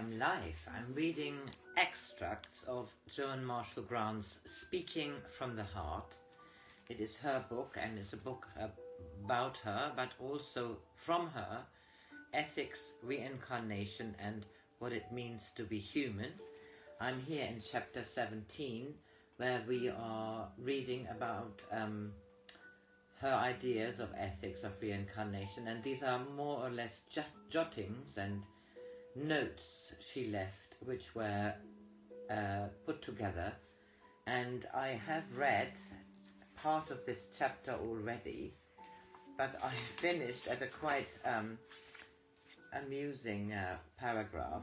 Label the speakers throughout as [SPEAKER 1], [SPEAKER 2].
[SPEAKER 1] am live. I'm reading extracts of Joan Marshall Grant's Speaking from the Heart. It is her book, and it's a book about her, but also from her, ethics, reincarnation, and what it means to be human. I'm here in chapter 17, where we are reading about her ideas of ethics, of reincarnation, and these are more or less jottings and notes she left, which were put together. And I have read part of this chapter already, but I finished at a quite amusing paragraph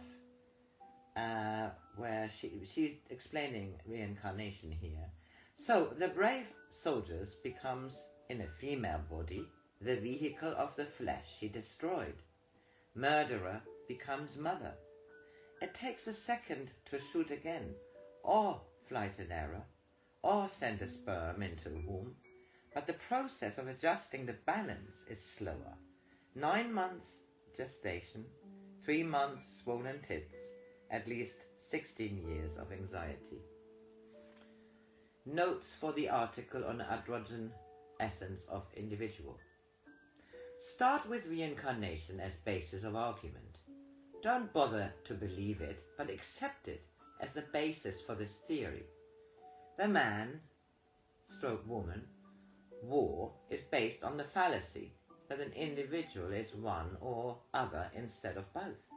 [SPEAKER 1] where she's explaining reincarnation here. So the brave soldiers becomes, in a female body, the vehicle of the flesh he destroyed. Murderer becomes mother. It takes a second to shoot again, or flight an arrow, or send a sperm into a womb, but the process of adjusting the balance is slower. 9 months gestation, 3 months swollen tits, at least 16 years of anxiety. Notes for the article on androgen essence of individual. Start with reincarnation as basis of argument. Don't bother to believe it, but accept it as the basis for this theory. The man/woman war is based on the fallacy that an individual is one or other instead of both.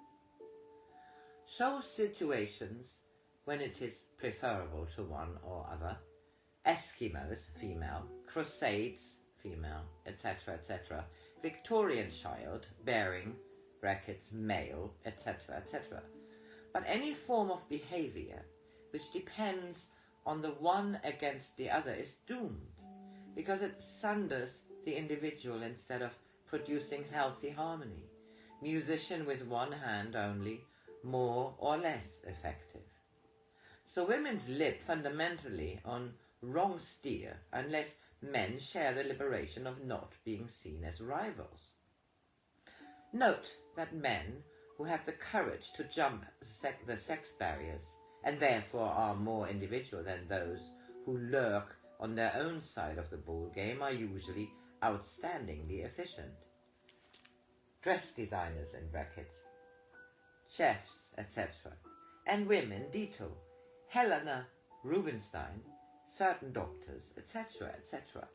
[SPEAKER 1] Show situations when it is preferable to one or other. Eskimos, female, crusades, female, etc., etc. Victorian child, bearing, brackets, male, etc., etc. But any form of behavior which depends on the one against the other is doomed, because it sunders the individual instead of producing healthy harmony. Musician with one hand only, more or less effective. So women's live fundamentally on wrong steer unless men share the liberation of not being seen as rivals. Note that men who have the courage to jump the sex barriers and therefore are more individual than those who lurk on their own side of the ball game are usually outstandingly efficient. Dress designers in brackets, chefs, etc. And women ditto. Helena Rubinstein, certain doctors, etc., etc.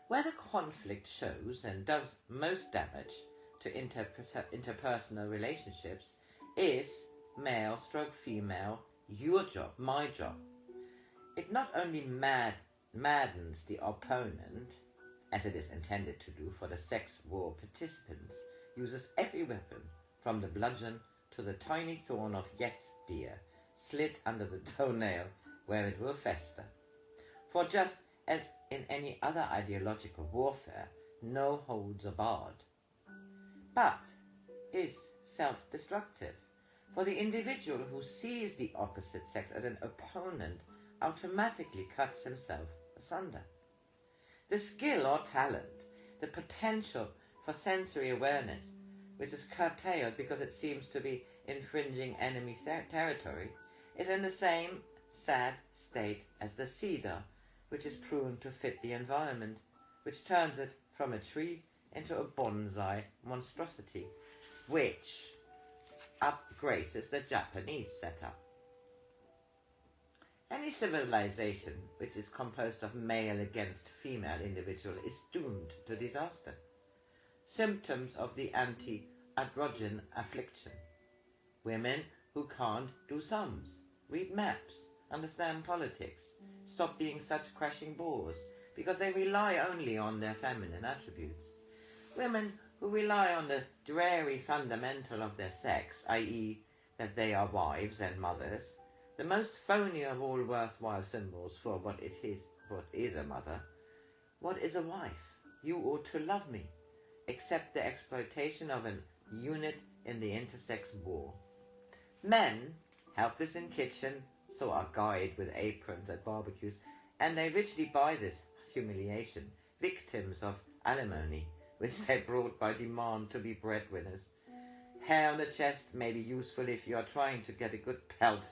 [SPEAKER 1] Where the conflict shows and does most damage to interpersonal relationships is male/female, your job, my job. It not only maddens the opponent, as it is intended to do for the sex war participants, uses every weapon, from the bludgeon to the tiny thorn of yes, dear, slit under the toenail where it will fester. For just as in any other ideological warfare, no holds are barred, but is self-destructive. For the individual who sees the opposite sex as an opponent automatically cuts himself asunder. The skill or talent, the potential for sensory awareness, which is curtailed because it seems to be infringing enemy territory, is in the same sad state as the cedar, which is pruned to fit the environment, which turns it from a tree into a bonsai monstrosity, which upgraces the Japanese setup. Any civilization which is composed of male against female individual is doomed to disaster. Symptoms of the anti-androgen affliction. Women who can't do sums, read maps, understand politics, stop being such crashing bores because they rely only on their feminine attributes. Women who rely on the dreary fundamental of their sex, i.e. that they are wives and mothers, the most phony of all worthwhile symbols for what is a mother. What is a wife? You ought to love me. Accept the exploitation of an unit in the intersex war. Men, helpless in kitchen, so are guyed with aprons at barbecues, and they richly buy this humiliation, victims of alimony, which they brought by demand to be breadwinners. Hair on the chest may be useful if you are trying to get a good pelt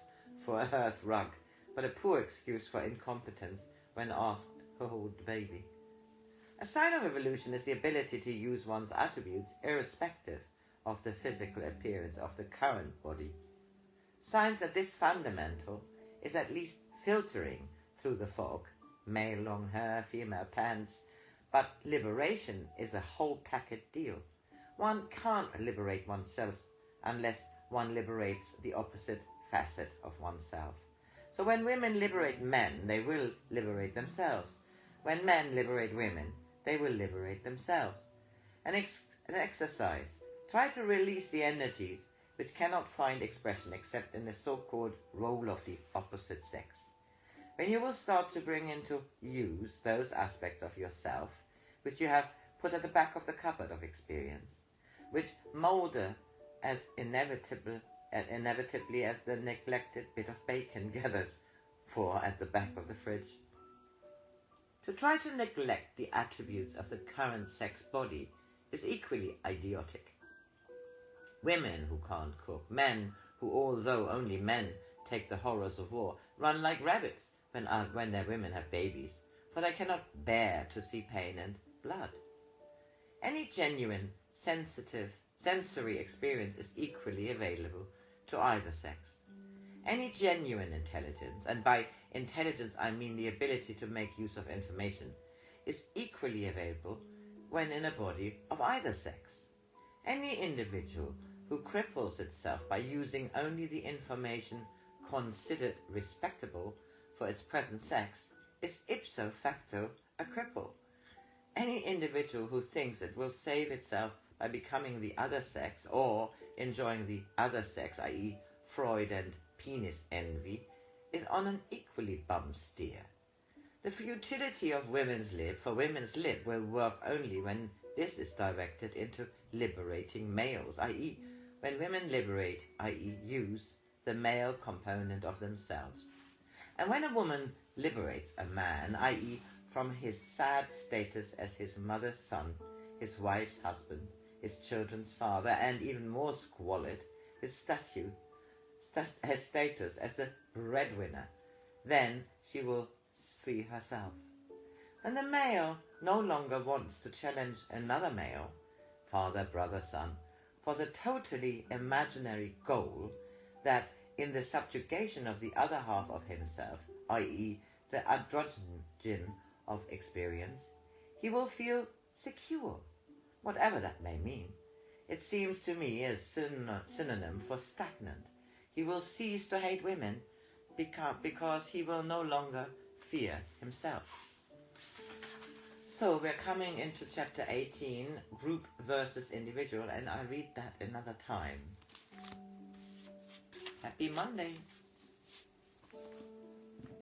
[SPEAKER 1] for a hearth rug, but a poor excuse for incompetence when asked to hold the baby. A sign of evolution is the ability to use one's attributes irrespective of the physical appearance of the current body. Signs that this fundamental is at least filtering through the fog, male long hair, female pants, but liberation is a whole packet deal. One can't liberate oneself unless one liberates the opposite facet of oneself. So when women liberate men, they will liberate themselves. When men liberate women, they will liberate themselves. An exercise. Try to release the energies which cannot find expression except in the so-called role of the opposite sex. When you will start to bring into use those aspects of yourself which you have put at the back of the cupboard of experience, which moulder as inevitably as the neglected bit of bacon gathers for at the back of the fridge. To try to neglect the attributes of the current sex body is equally idiotic. Women who can't cook, men who, although only men take the horrors of war, run like rabbits when their women have babies, for they cannot bear to see pain and blood. Any genuine, sensitive, sensory experience is equally available to either sex. Any genuine intelligence, and by intelligence I mean the ability to make use of information, is equally available when in a body of either sex. Any individual who cripples itself by using only the information considered respectable for its present sex is ipso facto a cripple. Any individual who thinks it will save itself by becoming the other sex or enjoying the other sex, i.e. Freud and penis envy, is on an equally bum steer. The futility of women's lib will work only when this is directed into liberating males, i.e. when women liberate, i.e. use, the male component of themselves. And when a woman liberates a man, i.e. from his sad status as his mother's son, his wife's husband, his children's father, and even more squalid, his status as the breadwinner, then she will free herself. And the male no longer wants to challenge another male, father, brother, son, for the totally imaginary goal that in the subjugation of the other half of himself, i.e. the androgen of experience, he will feel secure, whatever that may mean. It seems to me a synonym for stagnant. He will cease to hate women because he will no longer fear himself. So we're coming into chapter 18, group versus individual, and I'll read that another time. Happy Monday!